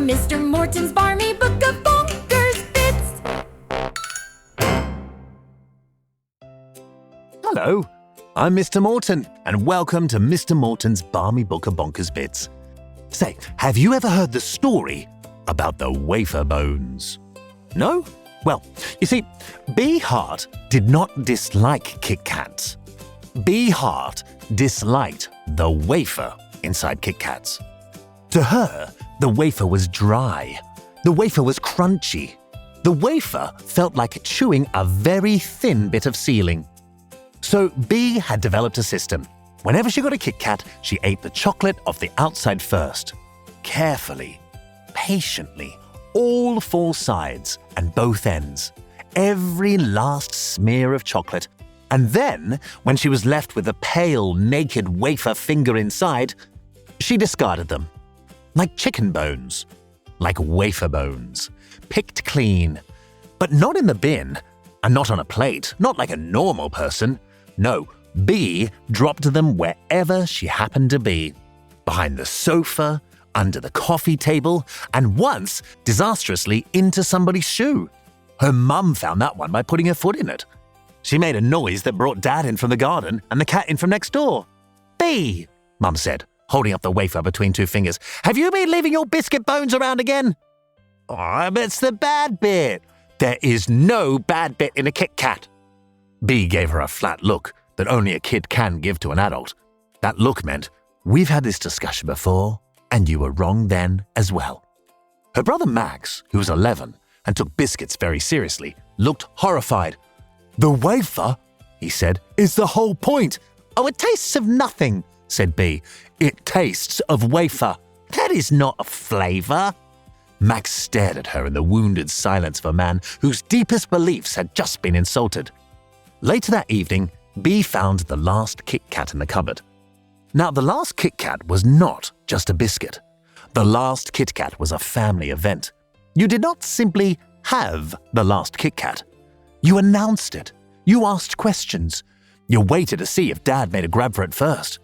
from Mr. Morton's Barmy Book of Bonkers Bits. Hello, I'm Mr. Morton, and welcome to Mr. Morton's Barmy Book of Bonkers Bits. Say, have you ever heard the story about the Wafer Bones? No? Well, you see, Bea Hart did not dislike KitKats. Bea Hart disliked the wafer inside KitKats. To her, the wafer was dry. The wafer was crunchy. The wafer felt like chewing a very thin bit of ceiling. So Bea had developed a system. Whenever she got a KitKat, she ate the chocolate off the outside first. Carefully, patiently, all four sides and both ends. Every last smear of chocolate. And then, when she was left with a pale, naked wafer finger inside, she discarded them. Like chicken bones. Like wafer bones. Picked clean. But not in the bin. And not on a plate. Not like a normal person. No, Bea dropped them wherever she happened to be. Behind the sofa, under the coffee table, and once, disastrously, into somebody's shoe. Her mum found that one by putting her foot in it. She made a noise that brought Dad in from the garden and the cat in from next door. "Bea," Mum said, holding up the wafer between two fingers, "have you been leaving your biscuit bones around again?" "Oh, it's the bad bit." "There is no bad bit in a KitKat." Bea gave her a flat look that only a kid can give to an adult. That look meant, "We've had this discussion before, and you were wrong then as well." Her brother Max, who was 11 and took biscuits very seriously, looked horrified. "The wafer," he said, "is the whole point." "Oh, it tastes of nothing," said Bea. "It tastes of wafer. That is not a flavor." Max stared at her in the wounded silence of a man whose deepest beliefs had just been insulted. Later that evening, Bea found the last KitKat in the cupboard. Now, the last KitKat was not just a biscuit. The last KitKat was a family event. You did not simply have the last KitKat. You announced it. You asked questions. You waited to see if Dad made a grab for it first.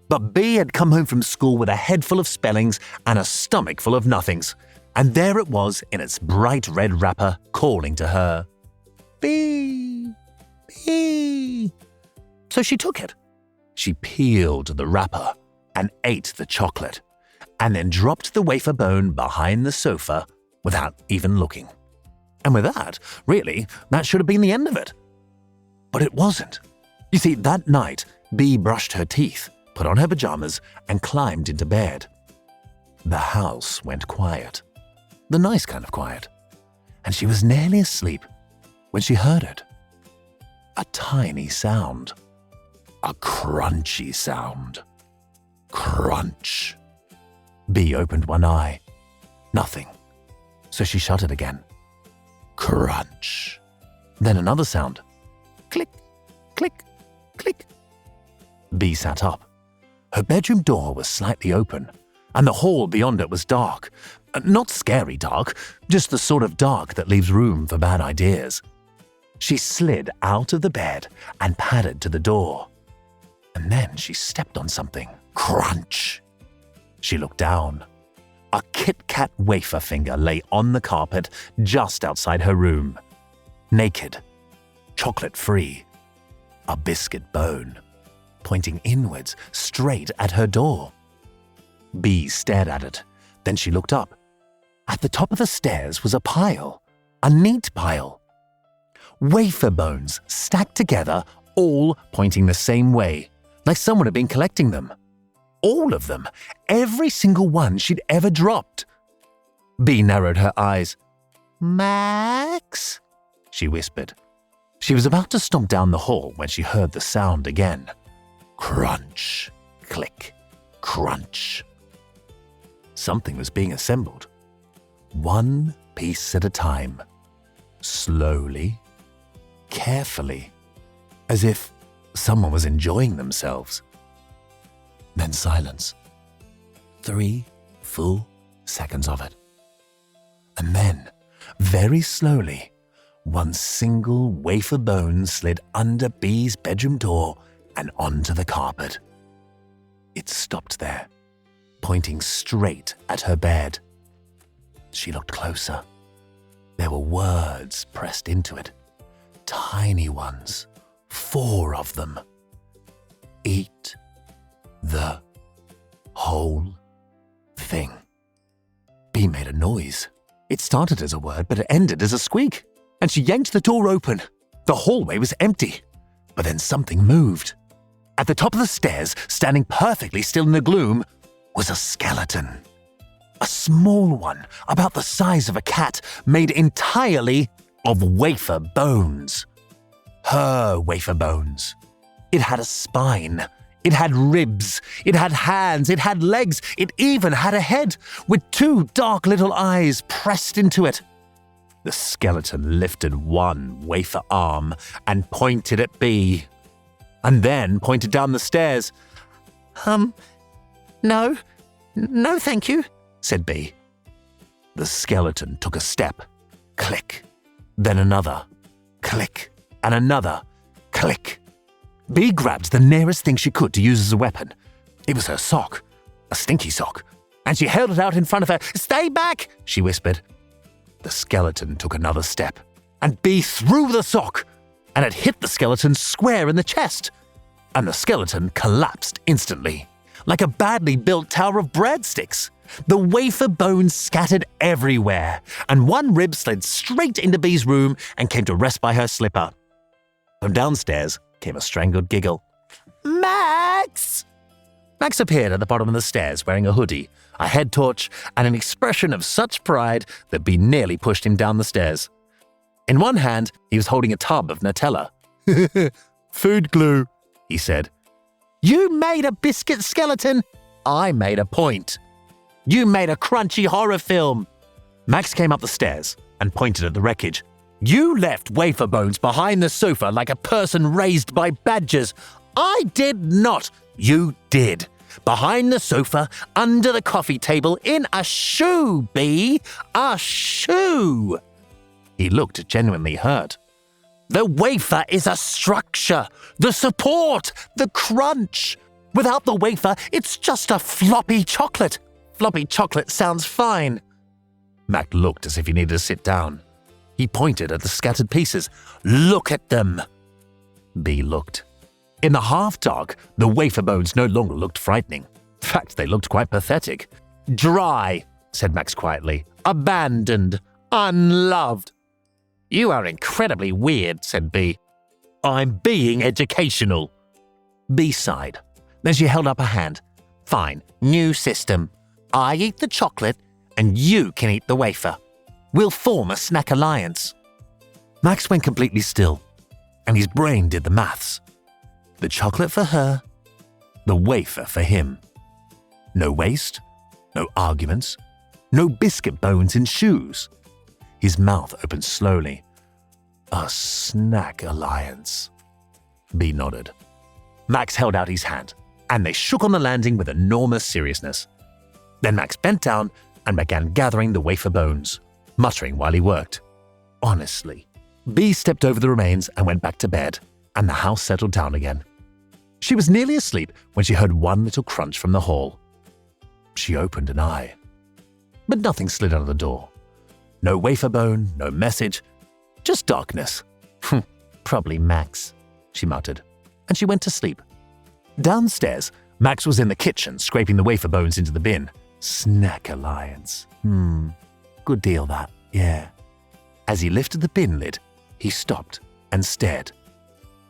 But Bea had come home from school with a head full of spellings and a stomach full of nothings. And there it was in its bright red wrapper, calling to her. "Bea, Bea." So she took it. She peeled the wrapper and ate the chocolate, and then dropped the wafer bone behind the sofa without even looking. And with that, really, that should have been the end of it. But it wasn't. You see, that night, Bea brushed her teeth, put on her pajamas, and climbed into bed. The house went quiet. The nice kind of quiet. And she was nearly asleep when she heard it. A tiny sound. A crunchy sound. Crunch. Bea opened one eye. Nothing. So she shut it again. Crunch. Then another sound. Click, click, click. Bea sat up. Her bedroom door was slightly open, and the hall beyond it was dark. Not scary dark, just the sort of dark that leaves room for bad ideas. She slid out of the bed and padded to the door. And then she stepped on something. Crunch! She looked down. A KitKat wafer finger lay on the carpet just outside her room. Naked. Chocolate-free. A biscuit bone. Pointing inwards, straight at her door. Bea stared at it. Then she looked up. At the top of the stairs was a pile. A neat pile. Wafer bones stacked together, all pointing the same way, like someone had been collecting them. All of them, every single one she'd ever dropped. Bea narrowed her eyes. "Max?" she whispered. She was about to stomp down the hall when she heard the sound again. Crunch, click, crunch. Something was being assembled. One piece at a time. Slowly, carefully, as if someone was enjoying themselves. Then silence. 3 full seconds of it. And then, very slowly, one single wafer bone slid under Bea's bedroom door and onto the carpet. It stopped there, pointing straight at her bed. She looked closer. There were words pressed into it. Tiny ones. 4 of them. Eat the whole thing. Bea made a noise. It started as a word, but it ended as a squeak. And she yanked the door open. The hallway was empty. But then something moved. At the top of the stairs, standing perfectly still in the gloom, was a skeleton. A small one, about the size of a cat, made entirely of wafer bones. Her wafer bones. It had a spine. It had ribs. It had hands. It had legs. It even had a head, with 2 dark little eyes pressed into it. The skeleton lifted one wafer arm and pointed at Bea, and then pointed down the stairs. No, thank you, said Bea. The skeleton took a step. Click. Then another. Click. And another. Click. Bea grabbed the nearest thing she could to use as a weapon. It was her sock. A stinky sock. And she held it out in front of her. "Stay back," she whispered. The skeleton took another step, and Bea threw the sock, and it hit the skeleton square in the chest. And the skeleton collapsed instantly, like a badly built tower of breadsticks. The wafer bones scattered everywhere, and one rib slid straight into Bea's room and came to rest by her slipper. From downstairs came a strangled giggle. "Max!" Max appeared at the bottom of the stairs wearing a hoodie, a head torch, and an expression of such pride that Bea nearly pushed him down the stairs. In one hand, he was holding a tub of Nutella. "Food glue," he said. "You made a biscuit skeleton. I made a point. You made a crunchy horror film." Max came up the stairs and pointed at the wreckage. "You left wafer bones behind the sofa like a person raised by badgers. I did not. You did. Behind the sofa, under the coffee table, in a shoe, Bea. A shoe." He looked genuinely hurt. "The wafer is a structure, the support, the crunch. Without the wafer, it's just a floppy chocolate. Floppy chocolate sounds fine." Mac looked as if he needed to sit down. He pointed at the scattered pieces. "Look at them." Bea looked. In the half-dark, the wafer bones no longer looked frightening. In fact, they looked quite pathetic. "Dry," said Max quietly. "Abandoned. Unloved." "You are incredibly weird," said Bea. "I'm being educational." Bea sighed. Then she held up a hand. "Fine, new system. I eat the chocolate, and you can eat the wafer. We'll form a snack alliance." Max went completely still, and his brain did the maths. The chocolate for her, the wafer for him. No waste, no arguments, no biscuit bones in shoes. His mouth opened slowly. A snack alliance. Bea nodded. Max held out his hand, and they shook on the landing with enormous seriousness. Then Max bent down and began gathering the wafer bones, muttering while he worked. Honestly. Bea stepped over the remains and went back to bed, and the house settled down again. She was nearly asleep when she heard one little crunch from the hall. She opened an eye. But nothing slid out of the door. No wafer bone, no message, just darkness. "Probably Max," she muttered, and she went to sleep. Downstairs, Max was in the kitchen scraping the wafer bones into the bin. Snack alliance. Good deal that, yeah. As he lifted the bin lid, he stopped and stared.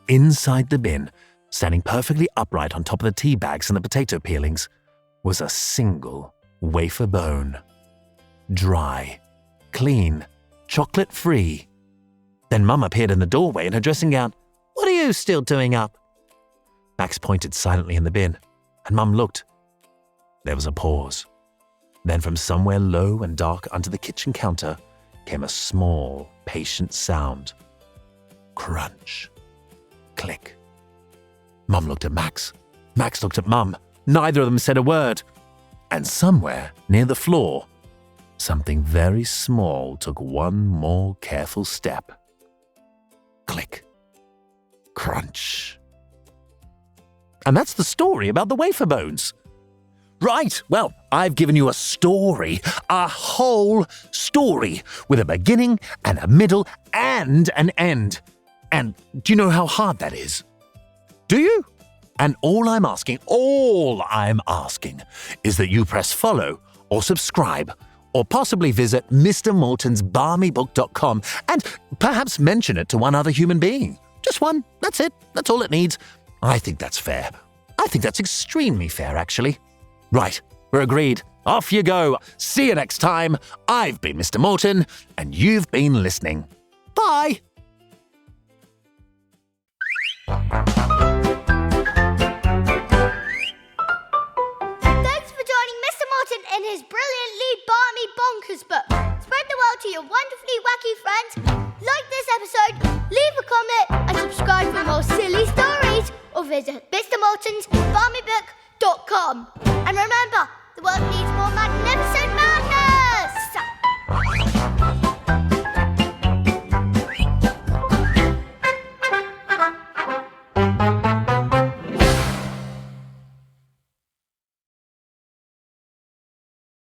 Inside the bin, standing perfectly upright on top of the tea bags and the potato peelings, was a single wafer bone. Dry, clean, chocolate-free. Then Mum appeared in the doorway in her dressing gown. "What are you still doing up?" Max pointed silently in the bin, and Mum looked. There was a pause. Then from somewhere low and dark under the kitchen counter came a small, patient sound. Crunch. Click. Mum looked at Max. Max looked at Mum. Neither of them said a word. And somewhere near the floor, something very small took one more careful step. Click. Crunch. And that's the story about the wafer bones. Right, well, I've given you a story, a whole story, with a beginning and a middle and an end. And do you know how hard that is? Do you? And all I'm asking is that you press follow or subscribe or possibly visit mrmortonsbarmybook.com and perhaps mention it to one other human being. Just one, that's it, that's all it needs. I think that's fair. I think that's extremely fair, actually. Right, we're agreed. Off you go. See you next time. I've been Mr. Morton, and you've been listening. Bye. Thanks for joining Mr. Morton in his brilliantly balmy bonkers book. Spread the word to your wonderfully wacky friends. Like this episode, leave a comment, and subscribe for more silly stories. Or visit mrmortonsbarmybook.com. And remember,